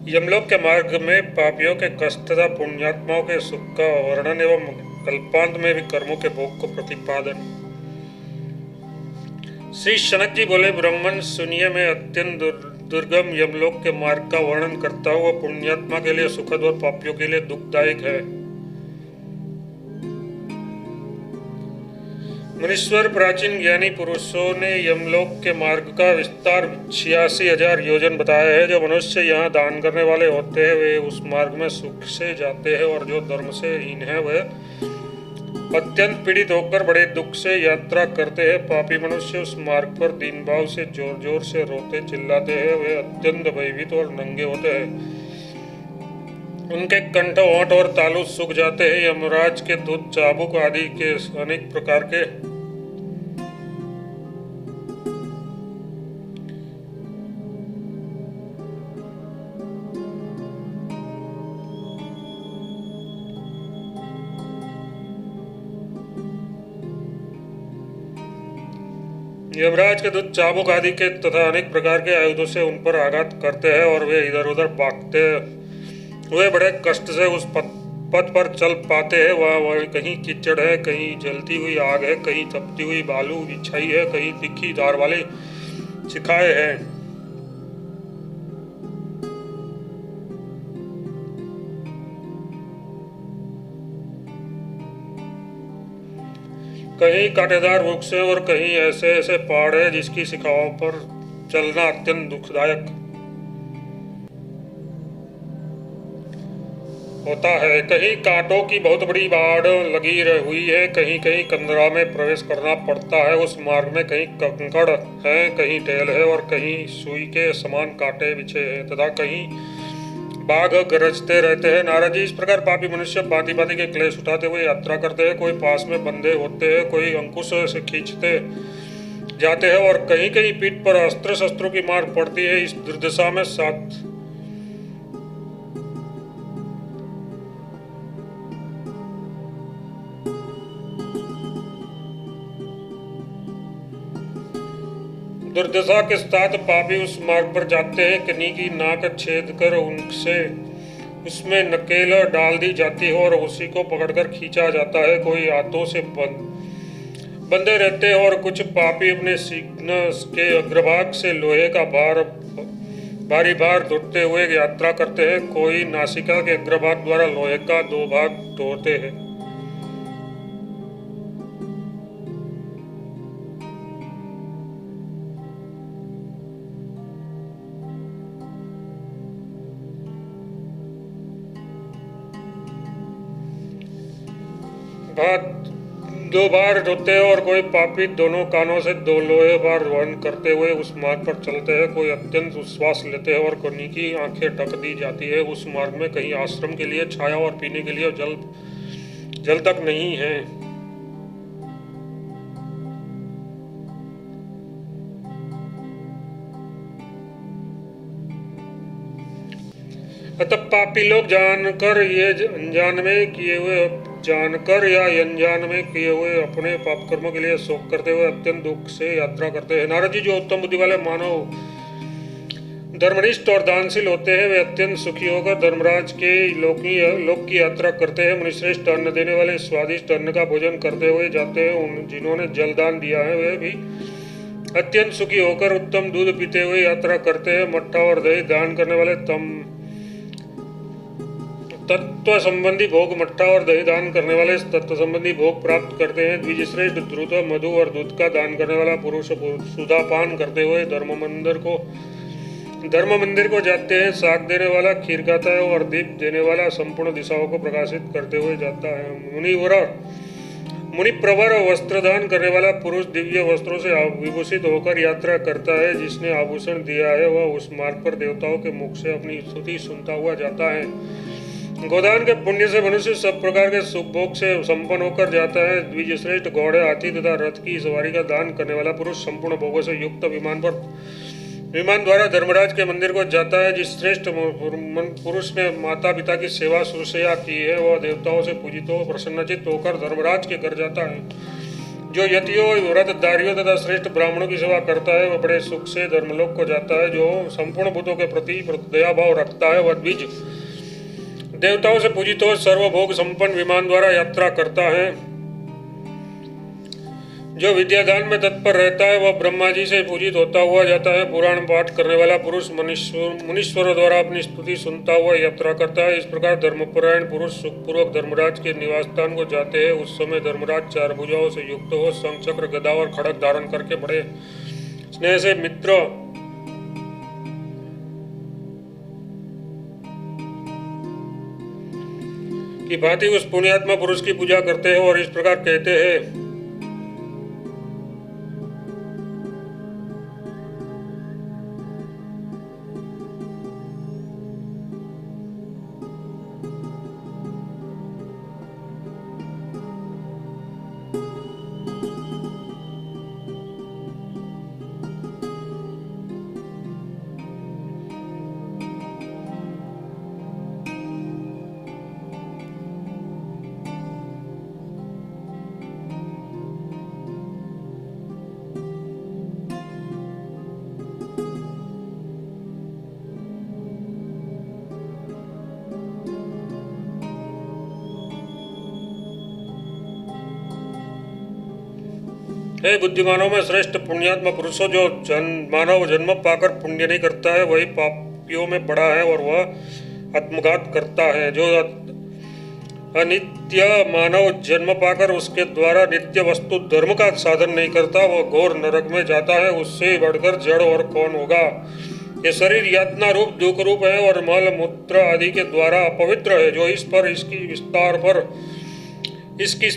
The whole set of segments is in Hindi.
यमलोक के मार्ग में पापियों के कष्ट तथा पुण्यात्माओं के सुख का वर्णन एवं कल्पांत में भी कर्मों के भोग को प्रतिपादन। श्री शनक जी बोले, ब्राह्मण सुनिए, मैं अत्यंत दुर्गम यमलोक के मार्ग का वर्णन करता हूँ। वह पुण्यात्मा के लिए सुखद और पापियों के लिए दुखदायक है। मुनीश्वर प्राचीन ज्ञानी पुरुषों ने यमलोक के मार्ग का विस्तार 86,000 योजन बताया है। जो मनुष्य यहाँ दान करने वाले होते हैं वे उस मार्ग में सुख से जाते हैं, और जो धर्म से हीन है वे अत्यंत पीड़ित होकर बड़े दुख से यात्रा करते हैं। पापी मनुष्य उस मार्ग पर दीन भाव से जोर जोर से रोते चिल्लाते हैं। वे अत्यंत भयभीत और नंगे होते हैं। उनके कंठ, ओंठ और तालु सूख जाते हैं। यमराज के दूत, चाबुक आदि के अनेक प्रकार के यमराज के दूत चाबुक आदि के तथा अनेक प्रकार के आयुधों से उन पर आघात करते हैं और वे इधर उधर भागते हुए बड़े कष्ट से उस पथ पर चल पाते हैं। वह कहीं कीचड़ है, कहीं जलती हुई आग है, कहीं तपती हुई बालू बिछाई है, कहीं तीखी धार वाली शिखाएं हैं। कहीं कांटेदार वृक्ष है और कहीं ऐसे ऐसे पहाड़ है जिसकी शिखाओं पर चलना अत्यंत दुखदायक होता है। कहीं कांटों की बहुत बड़ी बाढ़ लगी हुई है, कहीं कहीं कंदरा में प्रवेश करना पड़ता है। उस मार्ग में कहीं कंकड़ है, कहीं टेल है और कहीं सुई के समान कांटे बिछे हैं तथा कहीं बाघ गरजते रहते हैं। नारद जी, इस प्रकार पापी मनुष्य भांति भांति के क्लेश उठाते हुए यात्रा करते हैं। कोई पास में बंधे होते हैं, कोई अंकुश से खींचते जाते हैं और कहीं कहीं पीठ पर अस्त्र शस्त्रों की मार पड़ती है। इस दुर्दशा में साथ दुर्दशा के साथ पापी उस मार्ग पर जाते हैं। किन्हीं की नाक छेद कर उनसे उसमें नकेल डाल दी जाती है और उसी को पकड़कर खींचा जाता है। कोई हाथों से बंधे रहते हैं और कुछ पापी अपने सीने के अग्रभाग से लोहे का भारी भार ढोते हुए यात्रा करते हैं। कोई नासिका के अग्रभाग द्वारा लोहे का 2 भाग ढोते हैं। दो बार ढोते हैं और कोई पापी दोनों कानों से 2 लोहे बार वन करते हुए उस मार्ग पर चलते हैं। कोई अत्यंत उच्छ्वास लेते हैं और कोई की आंखें ढक दी जाती है। उस मार्ग में कहीं आश्रम के लिए छाया और पीने के लिए जल तक नहीं है। अतः पापी लोग जानकर या अनजान में किए हुए अपने पाप कर्मों के लिए शोक करते हुए अत्यंत दुख से यात्रा करते हैं। नारद जी, जो उत्तम बुद्धि वाले मानव धर्मनिष्ठ और दानशील होते हैं वे अत्यंत सुखी होकर धर्मराज के लोक की यात्रा करते हैं। मुनिश्रेष्ठ अन्न देने वाले स्वादिष्ट अन्न का भोजन करते हुए जाते हैं। जिन्होंने जलदान दिया है वे भी अत्यंत सुखी होकर उत्तम दूध पीते हुए यात्रा करते हैं। मट्ठा और दही दान करने वाले तत्व संबंधी भोग, मट्ठा और दही दान करने वाले तत्व संबंधी भोग प्राप्त करते हैं। द्विजश्रेष्ठ द्रुत, मधु और दूध का दान करने वाला पुरुष सुधापान करते हुए धर्म मंदिर को जाते हैं। साग देने वाला खीर खाता है और दीप देने वाला संपूर्ण दिशाओं को प्रकाशित करते हुए जाता है। मुनि प्रवर वस्त्र दान करने वाला पुरुष दिव्य वस्त्रों से विभूषित होकर यात्रा करता है। जिसने आभूषण दिया है वह उस मार्ग पर देवताओं के मुख से अपनी स्तुति सुनता हुआ जाता है। गोदान के पुण्य से मनुष्य सब प्रकार के सुख भोग से संपन्न होकर जाता है। द्विजश्रेष्ठ घोड़े, हाथी तथा रथ की सवारी का दान करने वाला पुरुष संपूर्ण भोगों से युक्त विमान द्वारा धर्मराज के मंदिर को जाता है। जिस श्रेष्ठ पुरुष ने माता पिता की सेवा शुश्रूषा की है वह देवताओं से पूजित हो प्रसन्नचित होकर धर्मराज के घर जाता है। जो यतियों व्रतधारियों तथा श्रेष्ठ ब्राह्मणों की सेवा करता है वह बड़े सुख से धर्मलोक को जाता है। जो संपूर्ण भूतों के प्रति दया भाव रखता है वह द्विज देवताओं से पूजित हो सर्वभोग संपन्न विमान द्वारा यात्रा करता है। जो विद्यादान में तत्पर रहता है वह ब्रह्मा जी से पूजित होता हुआ जाता है। पुराण पाठ करने वाला पुरुष मुनीश्वरों द्वारा अपनी स्तुति सुनता हुआ यात्रा करता है। इस प्रकार धर्मपरायण पुरुष सुखपूर्वक धर्मराज के निवास स्थान को जाते हैं। उस समय धर्मराज चार भुजाओं से युक्त हो शंख चक्र गदा और खड़ग धारण करके बड़े स्नेह से मित्र की भांति उस पुण्यात्मा पुरुष की पूजा करते हैं और इस प्रकार कहते हैं। हे बुद्धिमानों में श्रेष्ठ पुण्यात्मा पुरुषों, जो मानव जन्म पाकर पुण्य नहीं करता है वही पापियों में बड़ा है और वह आत्मघात करता है। जो अनित्य मानव जन्म पाकर उसके द्वारा नित्य वस्तु धर्म का साधन नहीं करता वह घोर नरक में जाता है। उससे बढ़कर जड़ और कौन होगा। ये शरीर यातना रूप दुख रूप है और मल मूत्र आदि के द्वारा अपवित्र है। जो इस पर इसकी विस्तार पर इसकी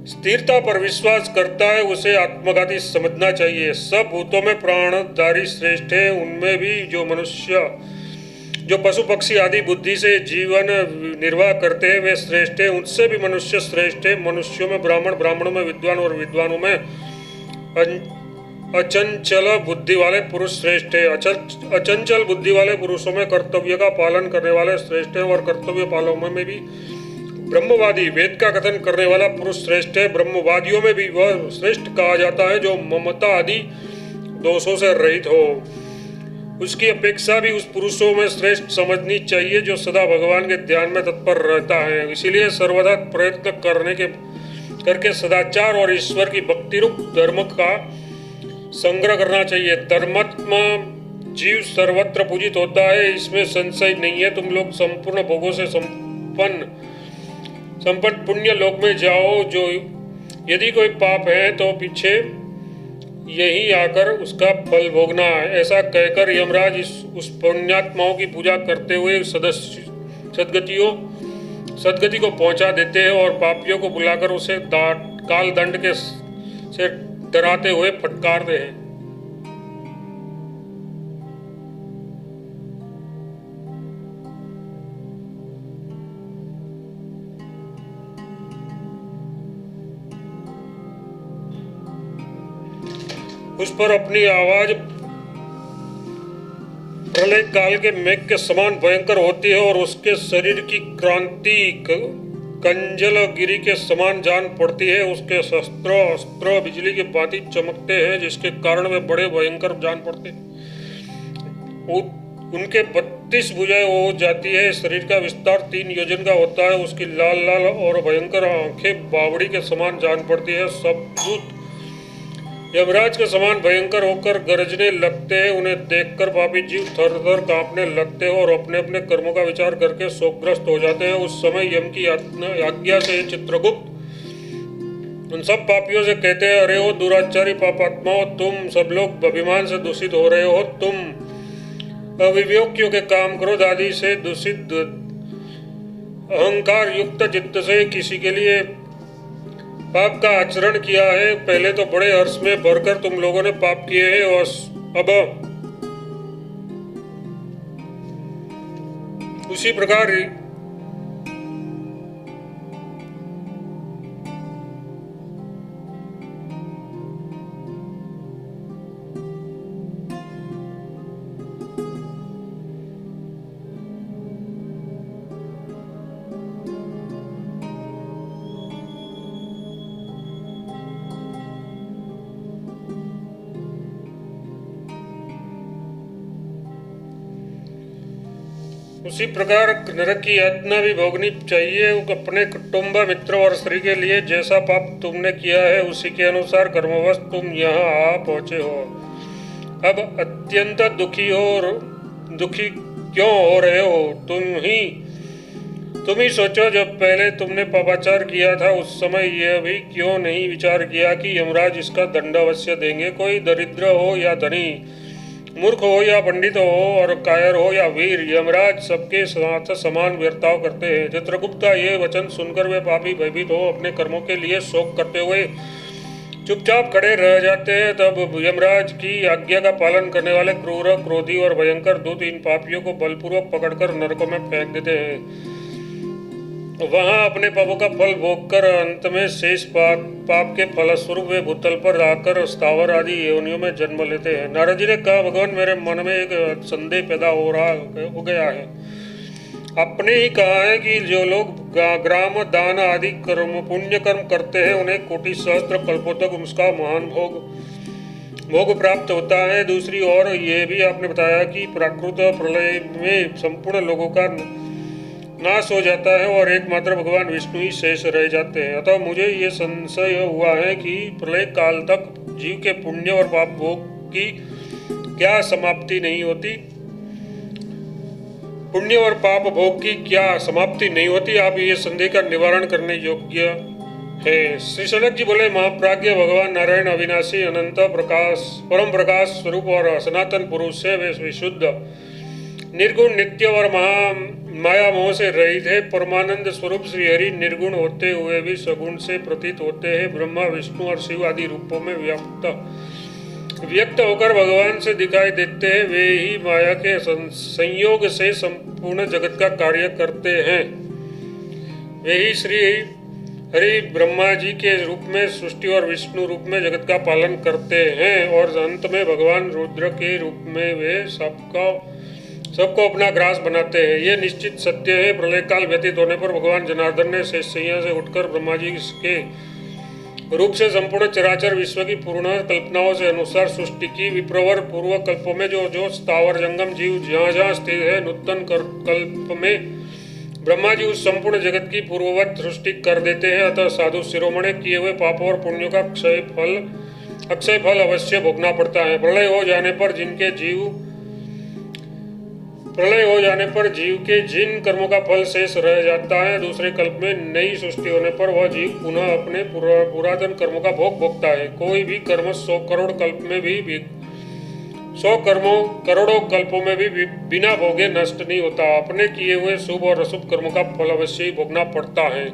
स्थिरता पर विश्वास करता है उसे आत्मघाती समझना चाहिए। सब भूतों में प्राणधारी श्रेष्ठ है। उनमें भी जो पशु पक्षी आदि बुद्धि से जीवन निर्वाह करते हैं वे श्रेष्ठ है। उनसे भी मनुष्य श्रेष्ठ है। मनुष्यों में ब्राह्मण, ब्राह्मणों में विद्वान और विद्वानों में अचंचल बुद्धि वाले पुरुष श्रेष्ठ है। अचंचल बुद्धि वाले पुरुषों में कर्तव्य का पालन करने वाले श्रेष्ठ है और कर्तव्य पालनों में भी ब्रह्मवादी, वेद का कथन करने वाला पुरुष श्रेष्ठ है। ब्रह्मवादियों में भी वह श्रेष्ठ कहा जाता है जो ममता आदि दोषों से रहित हो। उसकी अपेक्षा भी उस पुरुषों में श्रेष्ठ समझनी चाहिए जो सदा भगवान के ध्यान में तत्पर रहता है। इसीलिए सर्वदा प्रयत्न करके सदाचार और ईश्वर की भक्ति रूप धर्म का संग्रह करना चाहिए। धर्मात्मा जीव सर्वत्र पूजित होता है, इसमें संशय नहीं है। तुम लोग संपूर्ण भोगों से संपन्न पुण्य लोक में जाओ। जो यदि कोई पाप है तो पीछे यही आकर उसका फल भोगना है। ऐसा कहकर यमराज उस पुण्यात्माओं की पूजा करते हुए सदगति को पहुंचा देते हैं और पापियों को बुलाकर उसे काल दंड से डराते हुए फटकारते हैं। उस पर अपनी आवाज प्रलय काल के मेघ के समान भयंकर होती है और उसके शरीर की क्रांति कंजल गिरी के समान जान पड़ती है। उसके शस्त्र अस्त्र बिजली की भांति चमकते हैं जिसके कारण वे बड़े भयंकर जान पड़ते हैं। उनके 32 भुजाएं हो जाती है। शरीर का विस्तार 3 योजन का होता है। उसकी लाल लाल और भयंकर आंखें बावड़ी के समान जान पड़ती है। सब दूत यमराज के समान भयंकर होकर गरजने लगते हैं। उन्हें देखकर पापी जीव थर थर कांपने लगते हैं और अपने अपने कर्मों का विचार करके शोकग्रस्त हो जाते हैं। उस समय यम की आज्ञा से चित्रगुप्त उन सब पापियों से कहते हैं, अरे हो दुराचारी पापात्माओं, तुम सब लोग अभिमान से दूषित हो रहे हो। तुम अविवेकियों के काम क्रोध आदि से दूषित अहंकार युक्त चित्त से किसी के लिए पाप का आचरण किया है। पहले तो बड़े हर्ष में भरकर तुम लोगों ने पाप किए हैं और अब उसी प्रकार उसी प्रकार नरक की यातना भी भोगनी चाहिए। अपने कुटुंब, मित्र और स्त्री के लिए जैसा पाप तुमने किया है उसी के अनुसार कर्मवश तुम यहाँ आ पहुँचे हो। अब अत्यंत दुखी क्यों हो रहे हो? तुम ही सोचो, जब पहले तुमने पापाचार किया था उस समय यह भी क्यों नहीं विचार किया कि यमराज इसका दंड अवश्य देंगे। कोई दरिद्र हो या धनी, मूर्ख हो या पंडित हो और कायर हो या वीर, यमराज सबके साथ समान बर्ताव करते हैं। चित्रगुप्त का ये वचन सुनकर वे पापी भयभीत हो अपने कर्मों के लिए शोक करते हुए चुपचाप खड़े रह जाते हैं। तब यमराज की आज्ञा का पालन करने वाले क्रूर, क्रोधी और भयंकर दूत इन पापियों को बलपूर्वक पकड़कर नरकों में फेंक देते हैं। वहां अपने पापों का फल भोगकर अंत में शेष पाप के फलस्वरूप वे भूतल पर आकर स्थावर आदि योनियों में जन्म लेते हैं। नारद जी ने कहा, भगवान, मेरे मन में एक संदेह पैदा हो गया है। आपने ही कहा है कि जो लोग ग्राम दान आदि पुण्य कर्म करते हैं उन्हें कोटि सहस्त्र कल्पों तक उसका महान भोग प्राप्त होता है। दूसरी ओर ये भी आपने बताया कि प्राकृत प्रलय में संपूर्ण लोगों का नाश हो जाता है और एकमात्र भगवान विष्णु ही शेष रह जाते हैं। अतः मुझे ये संशय हुआ है कि प्रलय काल तक जीव के पुण्य और पाप भोग की क्या समाप्ति नहीं होती। पुण्य और पाप भोग की क्या समाप्ति नहीं होती? आप ये संदेह का निवारण करने योग्य है। श्री सनक जी बोले, महाप्राज्ञ भगवान नारायण अविनाशी, अनंत प्रकाश, परम प्रकाश स्वरूप और सनातन पुरुष है। वे विशुद्ध, निर्गुण, नित्य और माया मोह से रहित है। परमानंद स्वरूप श्री हरि निर्गुण होते हुए भी सगुण से प्रतीत होते हैं। ब्रह्मा, विष्णु और शिव आदि रूपों में व्यक्त होकर भगवान से दिखाई देते हैं। वे ही माया के संयोग से संपूर्ण जगत का कार्य करते हैं। वे ही श्री हरि ब्रह्मा जी के रूप में सृष्टि और विष्णु रूप में जगत का पालन करते हैं और अंत में भगवान रुद्र के रूप में वे सबको अपना ग्रास बनाते हैं। ये निश्चित सत्य है। प्रलय काल व्यतीत होने पर भगवान जनार्दन ने शेषशय्या से उठकर ब्रह्मा जी के रूप से संपूर्ण चराचर विश्व की पूर्ण कल्पनाओं से अनुसार सृष्टि की। विप्रवर पूर्व कल्पों में जो स्थावर जंगम जीव जहाँ जहाँ स्थित है, नूतन कल्प में ब्रह्मा जी उस संपूर्ण जगत की पूर्ववत सृष्टि कर देते हैं। अतः साधु शिरोमणि किए हुए पापों और पुण्यों का अक्षय फल अवश्य भोगना पड़ता है। प्रलय हो जाने पर जीव के जिन कर्मों का फल शेष रह जाता है, दूसरे कल्प में नई सृष्टि होने पर वह जीव पुनः अपने पुरातन कर्मों का भोग भोगता है। कोई भी कर्म 100 करोड़ कल्प में भी 100 करोड़ों कल्पों में भी बिना भोगे नष्ट नहीं होता। अपने किए हुए शुभ और अशुभ कर्मों का फल अवश्य ही भोगना पड़ता है।